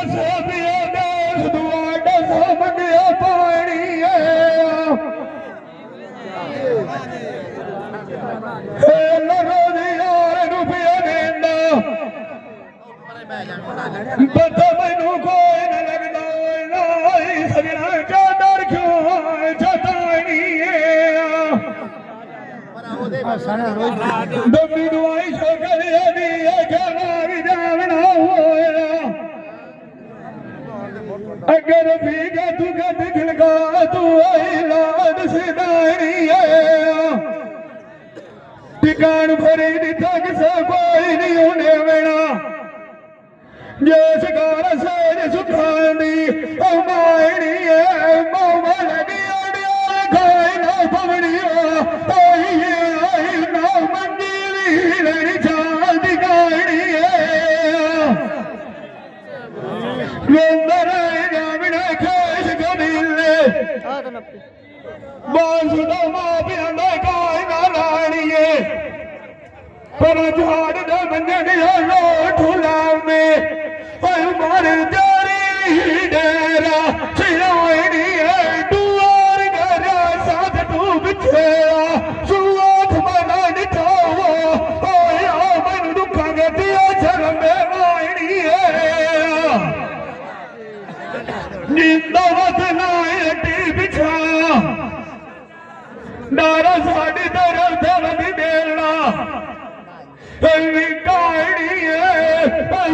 ਸੋਪਿਆ ਦਾਸ ਦੁਆਡਾ ਸਾਹਮਣੇ ਪਾਣੀ ਲਗੋ ਦੀ ਯਾਰ ਨੂੰ ਪਿਆ ਦੇਂਦਾ ਪਤਾ ਮੈਨੂੰ ਕੋਈ ਨਾ ਲੱਗਦਾ ਓਏ ਸਜਣਾ ਚਾ ਡਰ ਕਿਉਂ ਚਤਾਣੀ ਦਮੀ ਦੁਆਈ ਸ਼ਕਰਿਆ ਦੀ ਕਹਿਣਾ ਵੀ ਜਾਵਣਾ ਹੋਇਆ ਅਗਰ ਵੀ ਤੂੰ ਗੱਡ ਖਿਲਗਾ ਤੂੰ ਆਈ ਲਾਦ ਸਿਦਾਣੀ ਟਿਕਾਣ ਫਰੀ ਦੀ ਤੱਕ ਸੇ ਕੋਈ ਨਹੀਂ ਉਹਨੇ ਵੇਣਾ ਜਿਸ ਘਰ ਸੇਜ ਸੁਖਾਂਦੀ ਉਹ ਮਾਇਣੀ ਮੋਵਾ ਲਗੀ ਅੜਿਆ ਖਾਈ ਨਾ ਪਵਣੀਆ ਆਈ ਨਾ ਮੰਦੀ ਲੈਣੀ ਚਾਹਦੀ ਗਾਣੀ ਵੇਂਦਰ ਜਾਵਣਾ ਖੇਸ ਗਦੀਲੇ ਬਾਂਸੁਦਾ ਮਾਪਿਆਂ ਦਾ ਕਾਇ ਨਾ ਲਾਣੀਏ ਪਰ ਝਾੜ ਦੇ ਮੰਨਣ ਲੋਠ ਲਾਉਂਦੇ ਓਏ ਮਾਰੇ ਜਾਰੀ ਡੇਰਾ ਸਿਰੋਣੀ ਦੁਆਰ ਘਰਾ ਸਾਥ ਤੂੰ ਵਿਛਿਆ ਸੁਆਥ ਮਨਾ ਨਿਠਾਵਾ ਓਏ ਆ ਮੈਨੂੰ ਦੁੱਖਾਂ ਗਤਿਆ ਸ਼ਰਮੇ ਵਾਣੀ ਨਿੰਦਾ ਵਸਨਾ ਏਟੀ ਵਿਛਾ ਡਾਰਾ ਸਾਡੀ ਤਰ੍ਹਾਂ ਧਰਮ ਦੇਣਾ ਵੀ ਕਾਣੀ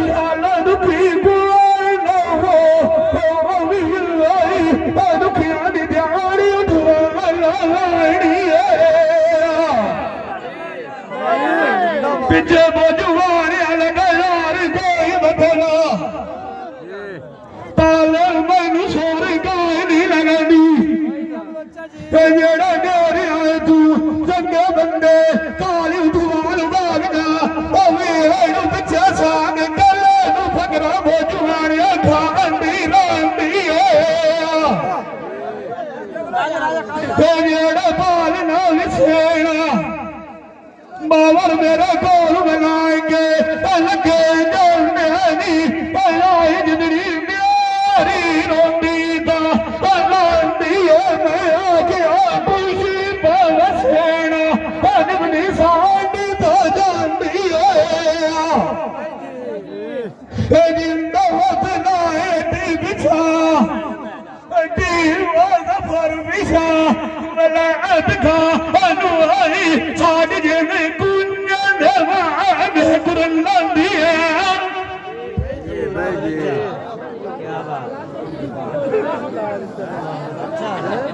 ਹਾਲਾ ਦੁਖੀ ਕੋਈ ਨਾ ਹੋ ਵੀ ਲਾਈ ਦੁਖੀਆਂ ਦੀ ਦਿਹਾੜੀ ਉਠਵਾ ਲਾਣੀ ਪਿੱਛੇ ਬਜਵਾਰਿਆ ਲਗਾ ਯਾਰ ਕੋਈ ਬਦਲਾ ਪਾਲੇ ਮੈਨੂੰ ਸੋਰੀ ਕੋਈ ਨਹੀਂ ਲੱਗਦੀ ਜਿਹੜਾ ਡੋਰਿਆ ਤੂੰ ਚੰਗੇ ਬੰਦੇ ਕਾਲੀ ਦੁਆਲ ਵਾਲਦਾ ਉਹ ਵੇਲੇ ਨੂੰ ਪਿੱਛੇ ਸਾਗ ਗੱਲੇ ਨੂੰ ਫਕਰਾ ਬੋਝਵਾਣਿਆ ਖਾਂਦੀ ਰਾਂਦੀ ਜਿਹੜਾ ਬਾਲ ਨਾ ਵਿਛੇਣਾ ਬਾਵਰ ਮੇਰੇ ਕੋਲ ਬਣਾਏਗੇ ਲੱਗੇ ਜੋਨੇ ਨਹੀਂ ਪਲਾਈ ਜਿੰਦੜੀ ਮੇਰੀ ਰੋਂਦੀ ਦਾ ਲਾਂਦੀ ਮੈਂ ਆ ਗਿਆ ਖੁਸ਼ੀ ਬਵਸੇਣਾ ਅਨਮਨੀ ਸਾਡੀ ਤੋਂ ਜਾਂਦੀ ਜਿੰਦਾ ਵਤ ਨਾ ਏਟੀ ਵਿਛਾ ਏਟੀ ਵਜ਼ਫਰ ਵਿਛਾ ਮਲਾਅਤ ਖਾ ਅਨੂ ਆਈ ਸਾਡ ਜਿਵੇਂ ਕੁੰਨਾਂ ਦੇ ਵਾਗ ਕੁਰਨ ਲਾਂਦੀ क्या बात अच्छा है